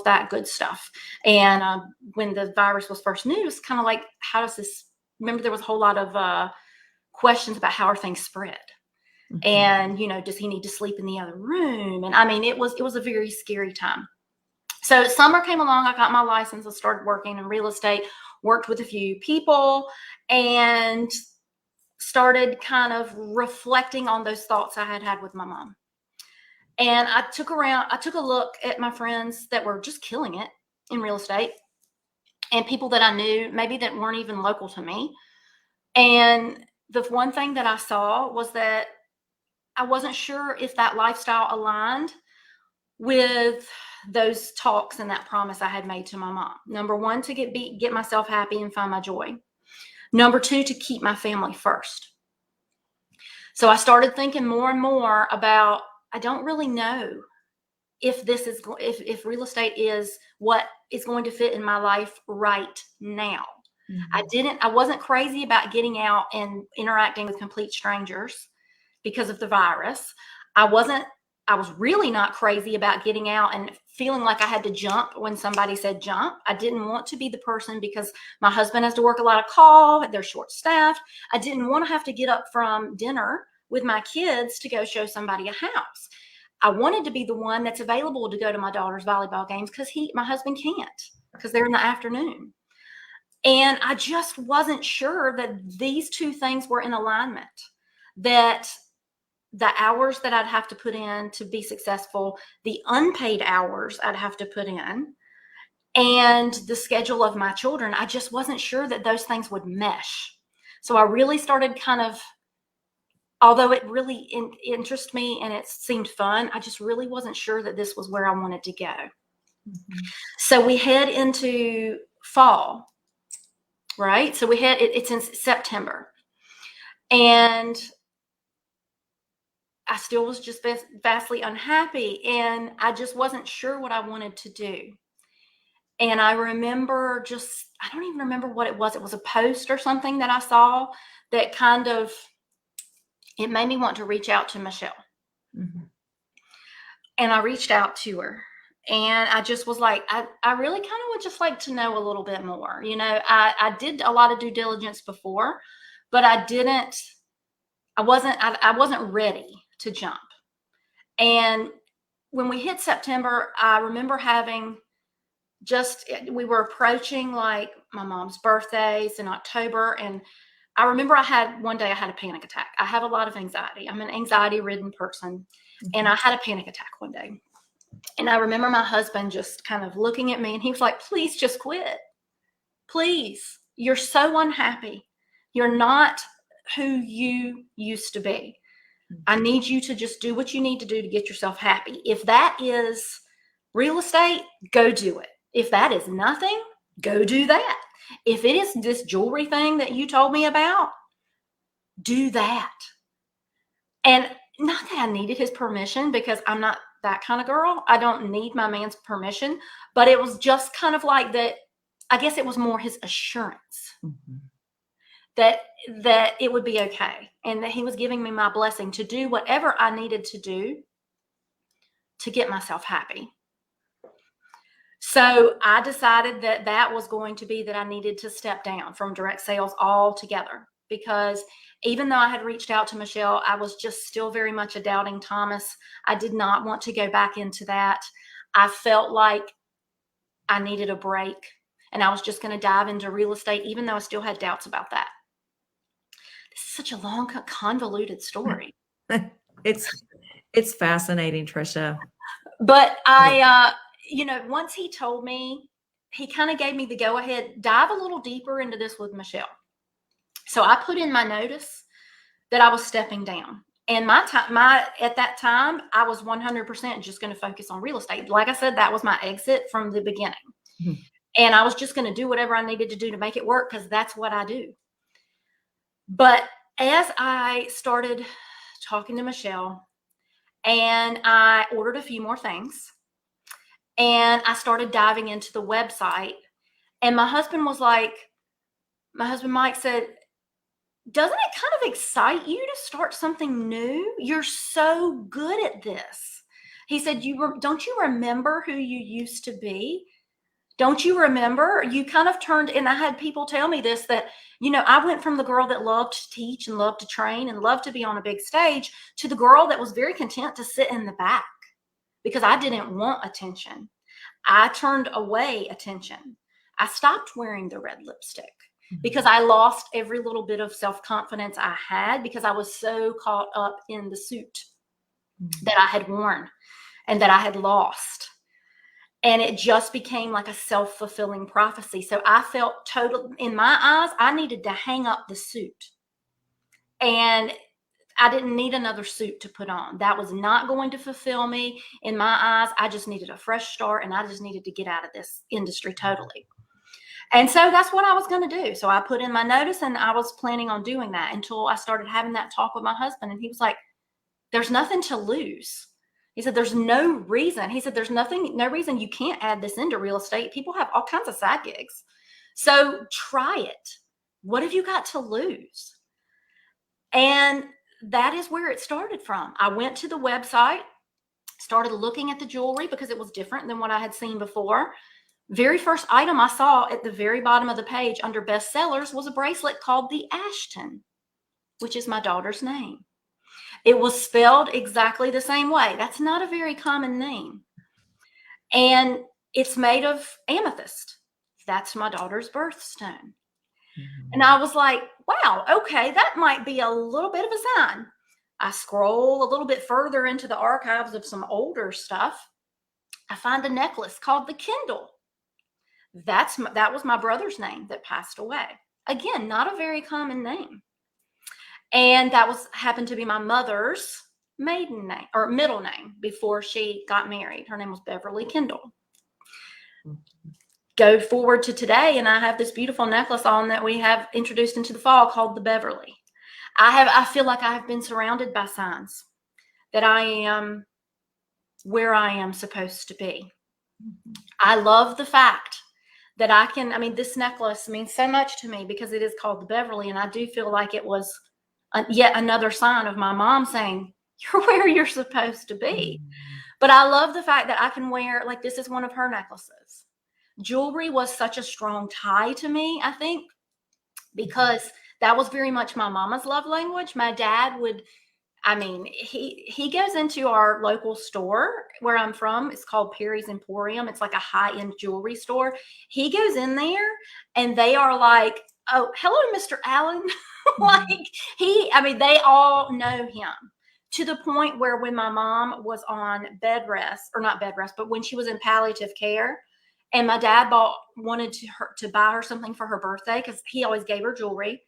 that good stuff. And when the virus was first new, it was kind of like, how does this, remember there was a whole lot of questions about how are things spread. Mm-hmm. And, does he need to sleep in the other room? And I mean, it was a very scary time. So summer came along, I got my license, I started working in real estate, worked with a few people, and started kind of reflecting on those thoughts I had with my mom. And I took a look at my friends that were just killing it in real estate, and people that I knew, maybe that weren't even local to me. And the one thing that I saw was that I wasn't sure if that lifestyle aligned with those talks and that promise I had made to my mom. Number one, to get myself happy and find my joy. Number two, to keep my family first. So I started thinking more and more about, I don't really know if real estate is what is going to fit in my life right now. Mm-hmm. I wasn't crazy about getting out and interacting with complete strangers because of the virus. I was really not crazy about getting out and feeling like I had to jump when somebody said jump. I didn't want to be the person, because my husband has to work a lot of call, they're short staffed. I didn't want to have to get up from dinner with my kids to go show somebody a house. I wanted to be the one that's available to go to my daughter's volleyball games, because my husband can't, because they're in the afternoon. And I just wasn't sure that these two things were in alignment, that the hours that I'd have to put in to be successful, the unpaid hours I'd have to put in, and the schedule of my children, I just wasn't sure that those things would mesh. So I really started although it really interested me and it seemed fun, I just really wasn't sure that this was where I wanted to go. Mm-hmm. So we head into fall, right? So it's in September. And I still was just vastly unhappy, and I just wasn't sure what I wanted to do. And I remember I don't even remember what it was. It was a post or something that I saw that it made me want to reach out to Michelle. Mm-hmm. And I reached out to her, And I just was like, I really kind of would just like to know a little bit more. You know, I did a lot of due diligence before, but I wasn't ready to jump. And when we hit September, I remember we were approaching like my mom's birthdays in October. And I remember one day I had a panic attack. I have a lot of anxiety. I'm an anxiety ridden person. And I had a panic attack one day. And I remember my husband just kind of looking at me, and he was like, please just quit. Please. You're so unhappy. You're not who you used to be. I need you to just do what you need to do to get yourself happy. If that is real estate, go do it. If that is nothing, go do that. If it is this jewelry thing that you told me about, do that. And not that I needed his permission, because I'm not that kind of girl. I don't need my man's permission, but it was just kind of like that. I guess it was more his assurance that it would be okay, and that he was giving me my blessing to do whatever I needed to do to get myself happy. So I decided that was going to be that I needed to step down from direct sales altogether, because even though I had reached out to Michelle, I was just still very much a doubting Thomas. I did not want to go back into that. I felt like I needed a break, and I was just going to dive into real estate, even though I still had doubts about that. This is such a long, convoluted story. It's fascinating, Tricia. But once he told me, he kind of gave me the go ahead, dive a little deeper into this with Michelle. So I put in my notice that I was stepping down. And at that time, I was 100% just going to focus on real estate. Like I said, that was my exit from the beginning. Mm-hmm. And I was just going to do whatever I needed to do to make it work, because that's what I do. But as I started talking to Michelle, and I ordered a few more things, and I started diving into the website, and my husband Mike said, doesn't it kind of excite you to start something new? You're so good at this. He said, don't you remember who you used to be? Don't you remember? You kind of turned, and I had people tell me this, that, I went from the girl that loved to teach and loved to train and loved to be on a big stage to the girl that was very content to sit in the back, because I didn't want attention. I turned away attention. I stopped wearing the red lipstick because I lost every little bit of self-confidence I had, because I was so caught up in the suit that I had worn and that I had lost. And it just became like a self-fulfilling prophecy. So I felt in my eyes, I needed to hang up the suit. And I didn't need another suit to put on. That was not going to fulfill me. In my eyes, I just needed a fresh start, and I just needed to get out of this industry totally. And so that's what I was going to do. So I put in my notice, and I was planning on doing that until I started having that talk with my husband. And he was like, there's nothing to lose. He said, there's no reason. He said, there's no reason you can't add this into real estate. People have all kinds of side gigs. So try it. What have you got to lose? And that is where it started from. I went to the website, started looking at the jewelry, because it was different than what I had seen before. Very first item I saw at the very bottom of the page under bestsellers was a bracelet called the Ashton, which is my daughter's name. It was spelled exactly the same way. That's not a very common name. And it's made of amethyst. That's my daughter's birthstone. And I was like, wow, okay, that might be a little bit of a sign. I scroll a little bit further into the archives of some older stuff. I find a necklace called the Kindle. That was my brother's name that passed away. Again, not a very common name. And that happened to be my mother's maiden name or middle name before she got married. Her name was Beverly Kendall. Go forward to today, and I have this beautiful necklace on that we have introduced into the fall called the Beverly. I feel like I have been surrounded by signs that I am where I am supposed to be. I love the fact that this necklace means so much to me because it is called the Beverly. And I do feel like it was yet another sign of my mom saying, you're where you're supposed to be. But I love the fact that I can wear, like, this is one of her necklaces. Jewelry was such a strong tie to me, I think, because that was very much my mama's love language. My dad would, I mean, he goes into our local store where I'm from. It's called Perry's Emporium. It's like a high-end jewelry store. He goes in there and they are like, oh, hello, Mr. Allen. Like they all know him, to the point where when my mom was on bed rest, or not bed rest, but when she was in palliative care, and my dad wanted to buy her something for her birthday, because he always gave her jewelry.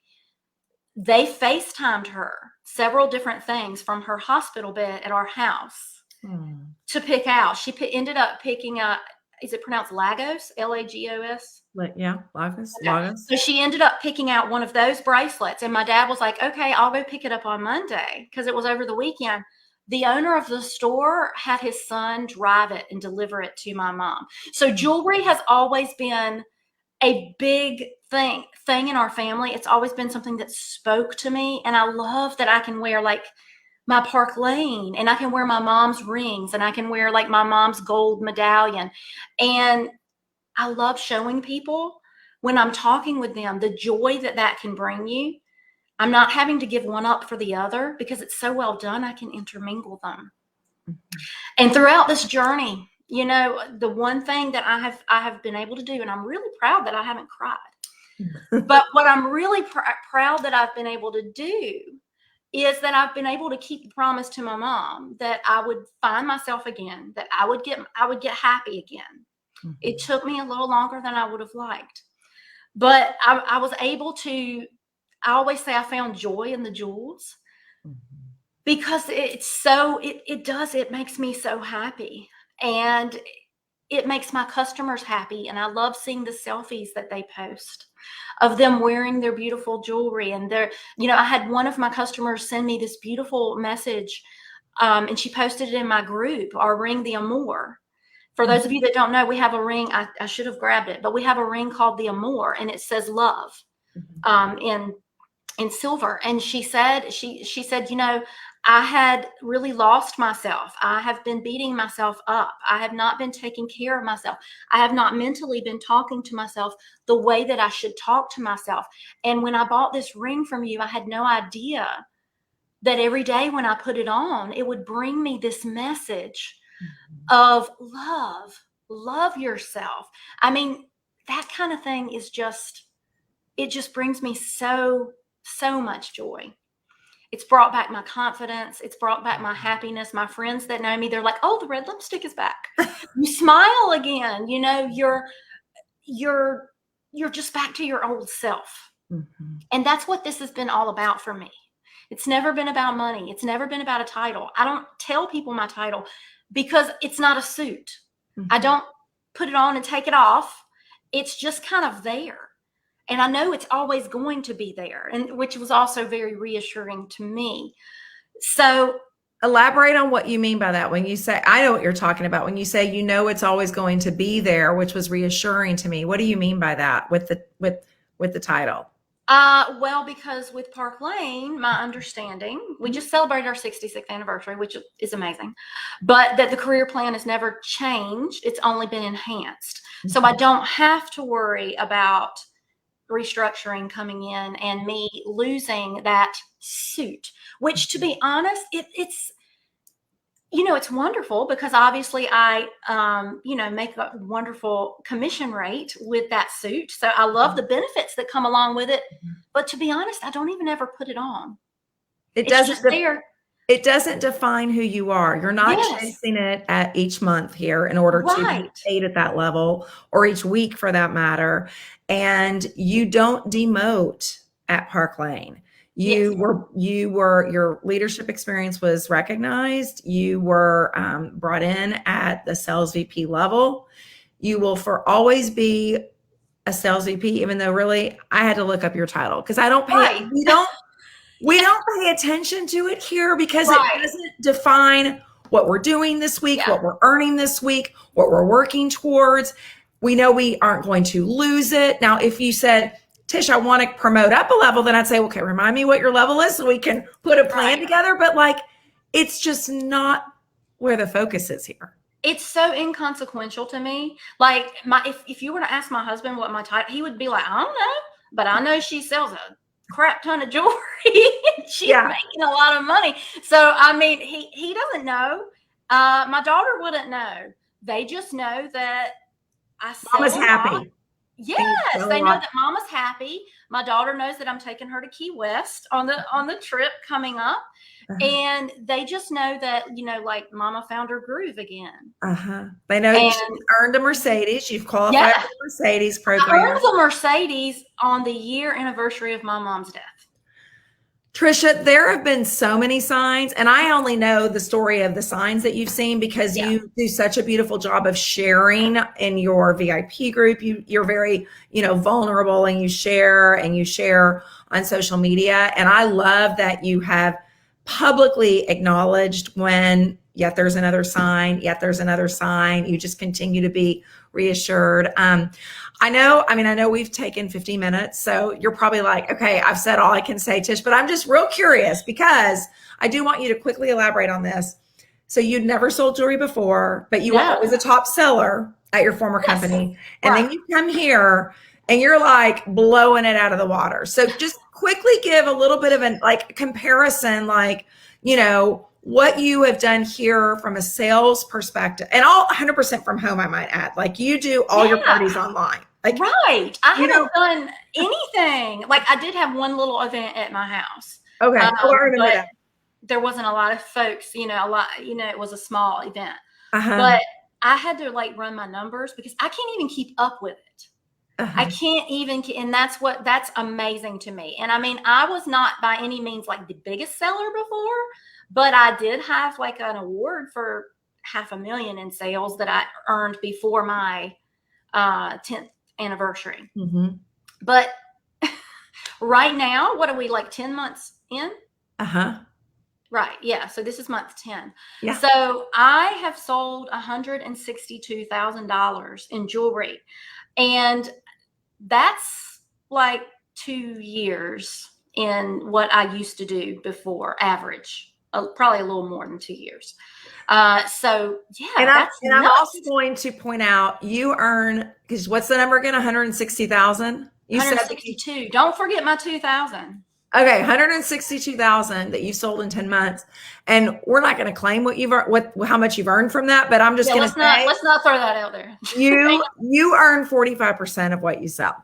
They FaceTimed her several different things from her hospital bed at our house to pick out. She ended up picking up, is it pronounced Lagos? Lagos? Yeah, Lagos. Okay. Lagos. So she ended up picking out one of those bracelets. And my dad was like, okay, I'll go pick it up on Monday, because it was over the weekend. The owner of the store had his son drive it and deliver it to my mom. So jewelry has always been a big thing in our family. It's always been something that spoke to me. And I love that I can wear like my Park Lane, and I can wear my mom's rings, and I can wear like my mom's gold medallion. And I love showing people, when I'm talking with them, the joy that can bring you. I'm not having to give one up for the other, because it's so well done. I can intermingle them. And throughout this journey, you know, the one thing that I have been able to do, and I'm really proud that I haven't cried, but what I'm really proud that I've been able to do is that I've been able to keep the promise to my mom that I would find myself again, that I would get happy again. Mm-hmm. It took me a little longer than I would have liked, but I was able to. I always say I found joy in the jewels, because it makes me so happy, and it makes my customers happy. And I love seeing the selfies that they post of them wearing their beautiful jewelry. And I had one of my customers send me this beautiful message, and she posted it in my group, our ring, the Amour. For those of you that don't know, we have a ring. I should have grabbed it, but we have a ring called the Amour, and it says love, in silver. And she said, I had really lost myself. I have been beating myself up. I have not been taking care of myself. I have not mentally been talking to myself the way that I should talk to myself. And when I bought this ring from you, I had no idea that every day when I put it on, it would bring me this message of love yourself. I mean, that kind of thing is it just brings me so much joy. It's brought back my confidence. It's brought back my happiness. My friends that know me, they're like, oh, the red lipstick is back. You smile again. You know, you're just back to your old self. Mm-hmm. And that's what this has been all about for me. It's never been about money. It's never been about a title. I don't tell people my title, because it's not a suit. Mm-hmm. I don't put it on and take it off. It's just kind of there. And I know it's always going to be there, and which was also very reassuring to me. So elaborate on what you mean by that. When you say, I know what you're talking about, when you say, it's always going to be there, which was reassuring to me. What do you mean by that with the title? Well, because with Park Lane, my understanding, we just celebrated our 66th anniversary, which is amazing, but that the career plan has never changed. It's only been enhanced. Mm-hmm. So I don't have to worry about restructuring coming in and me losing that suit, which, to be honest, it's wonderful, because obviously I make a wonderful commission rate with that suit. So I love the benefits that come along with it. But to be honest, I don't even ever put it on. It doesn't define who you are. You're not chasing it at each month here in order to be paid at that level, or each week for that matter. And you don't demote at Park Lane. Your leadership experience was recognized. You were brought in at the sales VP level. You will for always be a sales VP, even though really I had to look up your title, because we don't pay attention to it here, because it doesn't define what we're doing this week, what we're earning this week, what we're working towards. We know we aren't going to lose it. Now, if you said, Tish, I want to promote up a level, then I'd say, okay, remind me what your level is so we can put a plan together. But it's just not where the focus is here. It's so inconsequential to me. Like if you were to ask my husband what my title, he would be like, I don't know, but I know she sells a crap ton of jewelry. She's making a lot of money. So I mean, he doesn't know. My daughter wouldn't know. They just know that I sell Mama's happy. Yes, they know that Mama's happy. My daughter knows that I'm taking her to Key West on the trip coming up. And they just know that, like Mama found her groove again. They know she's earned a Mercedes. You've qualified for the Mercedes program. I earned the Mercedes on the year anniversary of my mom's death. Tricia, there have been so many signs, and I only know the story of the signs that you've seen because you do such a beautiful job of sharing in your VIP group. You're very, vulnerable, and you share on social media. And I love that you have publicly acknowledged when yet there's another sign, you just continue to be reassured. I know we've taken 50 minutes, so you're probably like, okay, I've said all I can say, Tish, but I'm just real curious because I do want you to quickly elaborate on this. So you'd never sold jewelry before, but you were always a top seller at your former company. And then you come here and you're like blowing it out of the water. So just quickly give a little bit of an comparison, what you have done here from a sales perspective, and all 100% from home, I might add. Like you do all your parties online. I haven't done anything. Like I did have one little event at my house. Okay. I remember that. There wasn't a lot of folks, it was a small event. But I had to run my numbers because I can't even keep up with it. I can't even, and that's amazing to me. And I mean, I was not by any means like the biggest seller before, but I did have an award for $500,000 in sales that I earned before my 10th anniversary. But right now, what are we 10 months in? Right. Yeah. So this is month 10. Yeah. So I have sold $162,000 in jewelry. And that's 2 years in what I used to do before, average, probably a little more than 2 years. So yeah, and I'm also going to point out you earn, because what's the number again? 160,000. You 162. Don't forget my 2,000. Okay, 162,000 that you sold in 10 months, and we're not going to claim how much you've earned from that. But I'm just going to say, let's not throw that out there. you earn 45% of what you sell.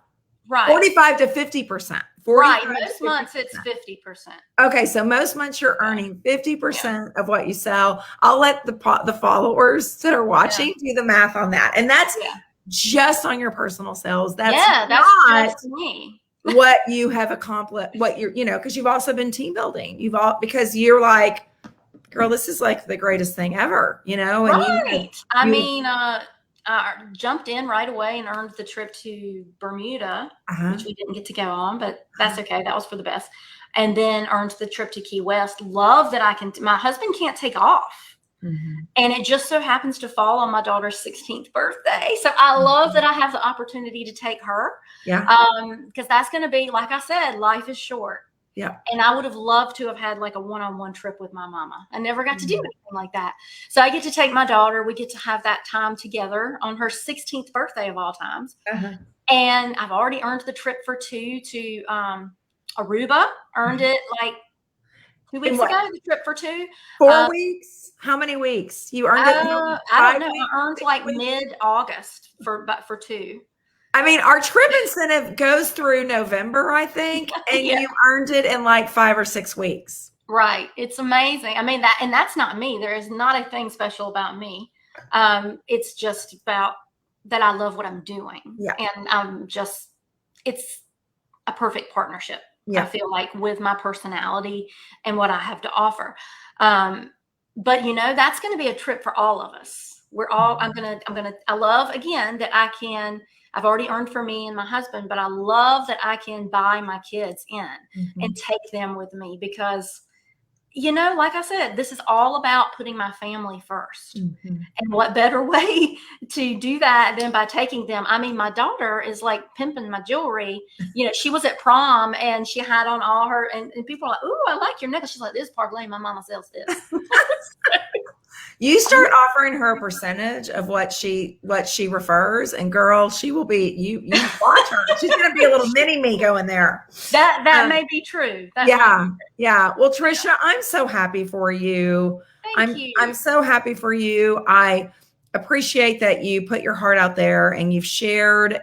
Right. 45 to 50%. Right. Most months it's 50%. Okay, so most months you're earning 50% of what you sell. I'll let the followers that are watching do the math on that, and that's just on your personal sales. That's not just me. What you have accomplished, because you've also been team building. Because you're like, girl, this is like the greatest thing ever, And I jumped in right away and earned the trip to Bermuda, which we didn't get to go on, but that's okay. That was for the best. And then earned the trip to Key West. Love that my husband can't take off. And it just so happens to fall on my daughter's 16th birthday. So I love that I have the opportunity to take her. Yeah. Because that's going to be, like I said, life is short. Yeah. And I would have loved to have had a one-on-one trip with my mama. I never got to do anything like that. So I get to take my daughter. We get to have that time together on her 16th birthday of all times. And I've already earned the trip for 2 to Aruba. Earned it 2 weeks ago, the trip for 2. 4 weeks? How many weeks? You earned it? I don't know. I earned mid-August for 2. I mean, our trip incentive goes through November, I think, and you earned it in 5 or 6 weeks. Right. It's amazing. I mean, that's not me. There is not a thing special about me. It's just about that I love what I'm doing. Yeah. And it's a perfect partnership. Yeah. I feel like with my personality and what I have to offer. But that's going to be a trip for all of us. I love again that I've already earned for me and my husband, but I love that I can buy my kids in and take them with me because, like I said, this is all about putting my family first. And what better way to do that than by taking them? I mean, my daughter is pimping my jewelry. She was at prom and she had on all her, and people are like, "Ooh, I like your necklace." She's like, "This is Parblay. My mama sells this." You start offering her a percentage of what she refers, and girl, she will be you watch her. She's gonna be a little mini me going there. That may be true. Yeah. Well, Tricia, I'm so happy for you. Thank you. I'm so happy for you. I appreciate that you put your heart out there and you've shared,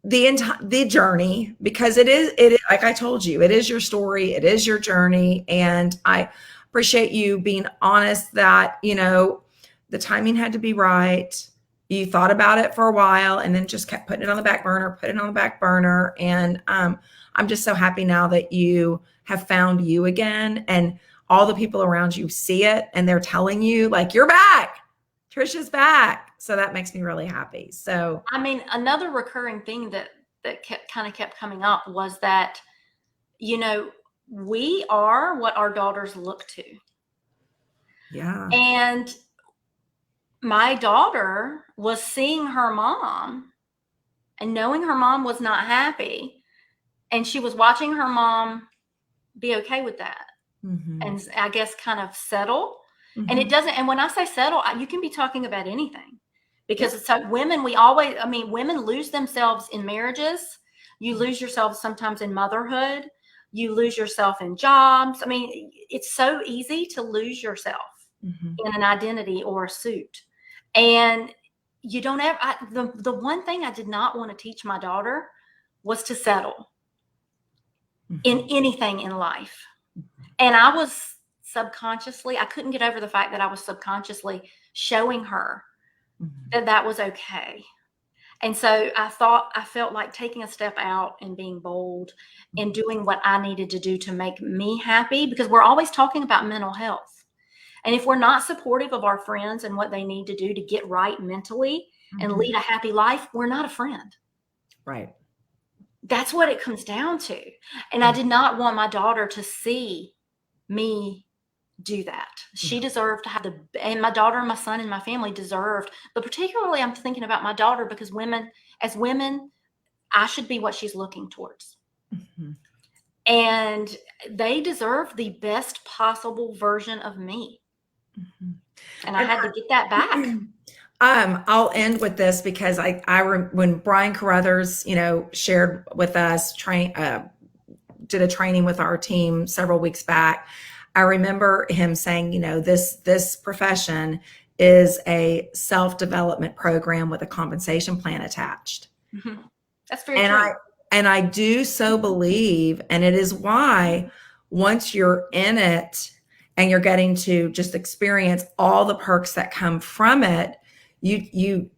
the journey, because it is like I told you, it is your story, it is your journey, and I appreciate you being honest that the timing had to be right. You thought about it for a while and then just kept putting it on the back burner, and I'm just so happy now that you have found you again, and all the people around you see it and they're telling you like, you're back, Tricia's back. So that makes me really happy. So, I mean, another recurring thing that kept coming up was that, we are what our daughters look to. Yeah. And my daughter was seeing her mom and knowing her mom was not happy, and she was watching her mom be okay with that. Mm-hmm. And I guess kind of settle. Mm-hmm. And it doesn't, and when I say settle, you can be talking about anything. Because it's like women lose themselves in marriages. You lose yourself sometimes in motherhood. You lose yourself in jobs. I mean, it's so easy to lose yourself in an identity or a suit. And you don't ever, the one thing I did not want to teach my daughter was to settle in anything in life. And I was subconsciously, I couldn't get over the fact that I was subconsciously showing her that was okay. And so I felt like taking a step out and being bold and doing what I needed to do to make me happy, because we're always talking about mental health. And if we're not supportive of our friends and what they need to do to get right mentally and lead a happy life, we're not a friend. Right. That's what it comes down to. And I did not want my daughter to see me do that. She deserved to have and my daughter and my son and my family deserved, but particularly I'm thinking about my daughter, because as women, I should be what she's looking towards. And they deserve the best possible version of me. And I had to get that back. I'll end with this, because when Brian Carruthers, shared with us, did a training with our team several weeks back, I remember him saying, this profession is a self-development program with a compensation plan attached. That's very true. And I do so believe, and it is why once you're in it and you're getting to just experience all the perks that come from it, you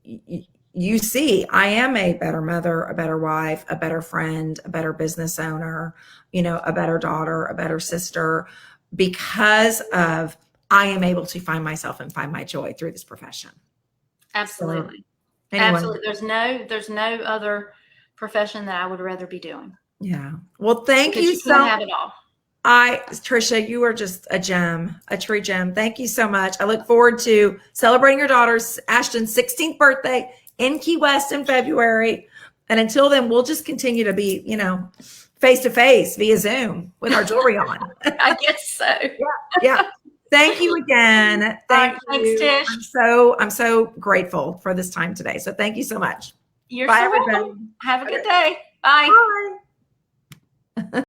see, I am a better mother, a better wife, a better friend, a better business owner, a better daughter, a better sister, because of I am able to find myself and find my joy through this profession. Absolutely. So, anyway. Absolutely. There's no other profession that I would rather be doing. Yeah. Well, thank you so much. Have it all. Tricia, you are just a gem, a true gem. Thank you so much. I look forward to celebrating your daughter's Ashton's 16th birthday in Key West in February. And until then, we'll just continue to be, face to face via Zoom with our jewelry on. I guess so. Yeah. Thank you again. Thanks, Tish. I'm so grateful for this time today. So thank you so much. You're so welcome. Have a good day. Bye. Bye.